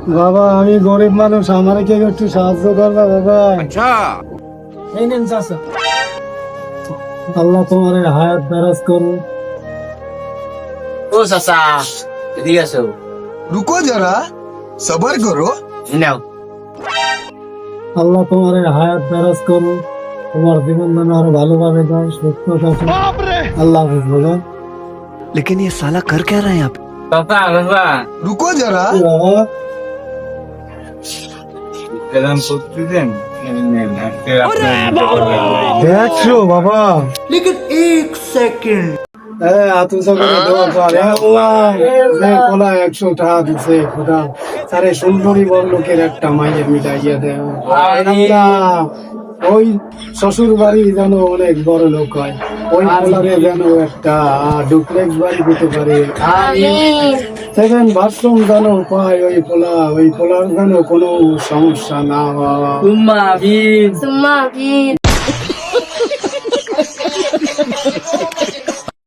বাবা আমি গরিব মানুষ, আমার কি একটু সাহায্য করবা বাবা? এই নেন চাচা, আল্লাহ তোমার হায়াত দারাজ করুন। ও চাচা, এদিকে আসো। रुको जरा सबर करो। নাও। আল্লাহ তোমার হায়াত দারাজ করুন, তোমার জীবন যেন আরো ভালোভাবে যায়, সুস্থ থাকে। আল্লাহ হাফেজ বাবা। लेकिन ये साला कर क्या रहा है यहाँ पे? চাচা চাচা, रुको जरा কি বাবা? কেরাম করতেছেন? 100 বাবা, लेकिन एक सेकंड আতুল করে দেওয়ার পর আল্লাহ যে কোলা 100 টাকা দিছে খোদা, আরে সুন্দরী বড় লোকের একটা মাইয়ের মিটাইয়া দেয়। আল্লাহ, ওই শ্বশুর বাড়ি যেন অনেক বড় লোক হয়, ওই পোলারে যেন একটা ডুপ্লেক্স বাড়ি দিতে পারে, সেভেন বাথরুম যেন পায় ওই পোলার যেন কোনো সমস্যা না হয়। তুম্মা, Summa,